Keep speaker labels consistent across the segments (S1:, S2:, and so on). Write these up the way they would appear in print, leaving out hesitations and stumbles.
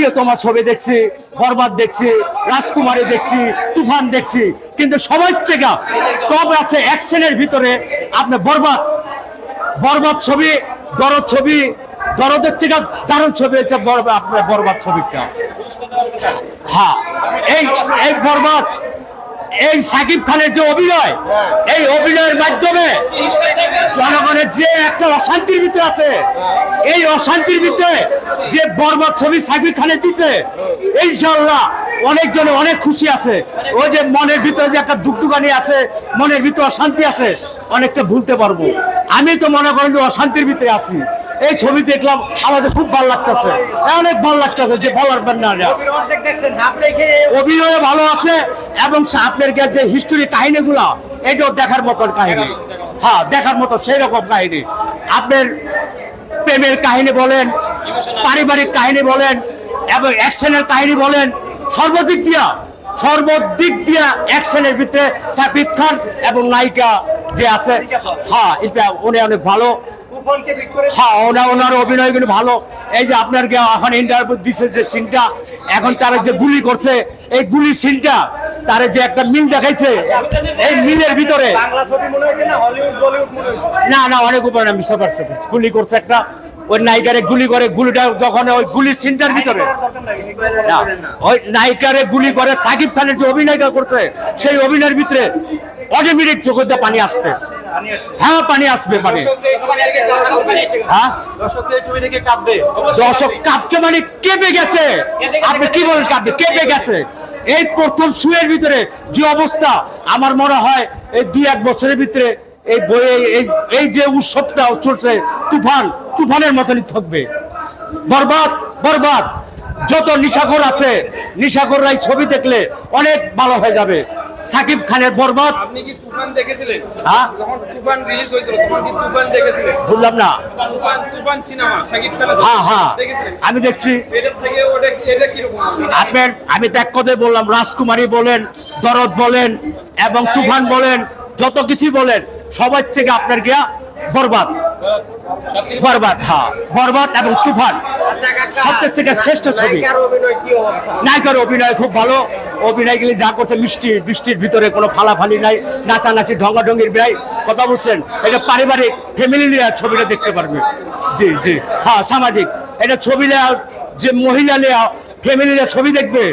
S1: প্রিয়তমা ছবি দেখছি, বরবাদ দেখছি, রাজকুমারী দেখছি, তুফান দেখছি, কিন্তু সবার থেকে টপ আছে অ্যাকশনের ভিতরে আপনার বরবাদ। বরবাদ ছবি, দরদ ছবি, দরদের থেকে দারুণ ছবি হচ্ছে আপনার বরবাদ ছবিটা। হ্যাঁ, এই বরবাদ, এই সাকিব খানের যে অভিনয়, এই অভিনয়ের মাধ্যমে জনগণের যে একটা অশান্তির ভিতরে আছে, এই অশান্তির ভিতরে যে বরবাদ ছবি সাকিব খানের দিচ্ছে, ইনশাআল্লাহ অনেকজনে অনেক খুশি আছে। ওই যে মনের ভিতরে যে একটা দুগদুগানি আছে, মনের ভিতরে অশান্তি আছে, অনেকটা ভুলতে পারবো। আমি তো মনে করেন যে অশান্তির ভিতরে আছি। এই ছবি দেখলাম, আমাদের খুব ভালো লাগতেছে, অনেক ভালো লাগতেছে, যে বলার না। অভিনয় ভালো আছে এবং আপনার যে হিস্টোরি কাহিনীগুলা, এটাও দেখার মতন কাহিনী। হ্যাঁ, দেখার মতো সেই রকম কাহিনী। আপনার প্রেমের কাহিনী বলেন, পারিবারিক কাহিনী বলেন এবং অ্যাকশনের কাহিনী বলেন, সর্বদিক দিয়া অ্যাকশনের ভিতরে সাকিব খান এবং নায়িকা যে আছে, হ্যাঁ এটা উনি অনেক ভালো। হ্যাঁ, ওনার অভিনয়গুলো ভালো। এই যে আপনার এখন ইন্টারভিউ দিচ্ছে যে সিনটা, এখন তারা যে গুলি করছে, এই গুলির সিনটা তারা যে একটা মিল দেখাইছে, এই মিলের ভিতরে না অনেক উপরে না, বুঝতে পারছে গুলি করছে একটা, ওই নায়িকারে গুলি করে, গুলিটা যখন ওই গুলির সিনটার ভিতরে ওই নায়িকারে গুলি করে সাকিব খানের যে অভিনয়টা করছে, সেই অভিনয়ের ভিতরে অটোমেটিক চোখে পানি আসতে। হ্যাঁ, পানি আসবে, পানি। হ্যাঁ, দর্শক কাঁপছে, মানে কেঁপে গেছে। আপনি কি বলেন কাঁপবে? কেঁপে গেছে। এই প্রথম শুয়ের ভিতরে যে অবস্থা, আমার মনে হয় এই 2-1 বছরের ভিতরে এই বইয়ে এই যে উৎসবটা চলছে, তুফানের মতনই থাকবে। বরবাদ যত নিশাখর আছে, নিশাখররা এই ছবি দেখলে অনেক ভালো হয়ে যাবে। সাকিব খানের বরবাদ।
S2: আপনি কি তুফান দেখেছিলেন?
S1: হ্যাঁ,
S2: যখন তুফান রিলিজ হয়েছিল তখন কি তুফান দেখেছিলেন?
S1: বললাম না,
S2: তুফান সিনেমা সাকিব খানের।
S1: হ্যাঁ
S2: দেখেছিলেন?
S1: আমি দেখছি।
S2: এটা থেকে এটা কি রকম?
S1: আমি তো এক কথায় বললাম, রাজকুমারী বলেন, দরদ বলেন এবং তুফান বলেন, যত কিছু বলেন, সবার থেকে আপনার গিয়া বরবাদ। হ্যাঁ, বরবাদ এবং তুফান সবচেয়ে থেকে শ্রেষ্ঠ ছবি। নায়িকার অভিনয় খুব ভালো। অভিনয়গুলি যা করছে, বৃষ্টির ভিতরে কোনো ফালাফালি নাই, নাচানাচি ঢঙ্গাঢঙ্গির বেড়াই কথা বলছেন। এটা পারিবারিক ফ্যামিলি নিয়ে ছবিটা দেখতে পারবে। জি, হ্যাঁ, সামাজিক এটা ছবি নেওয়া, যে মহিলা নেওয়া ফ্যামিলি নিয়ে ছবি দেখবে,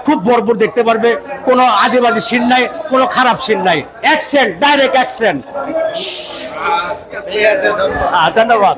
S1: খুব ভরপুর দেখতে পারবে। কোনো আজে বাজে সিন নাই, কোনো খারাপ সিন নাই, অ্যাকশন, ডাইরেক্ট অ্যাকশন। ধন্যবাদ।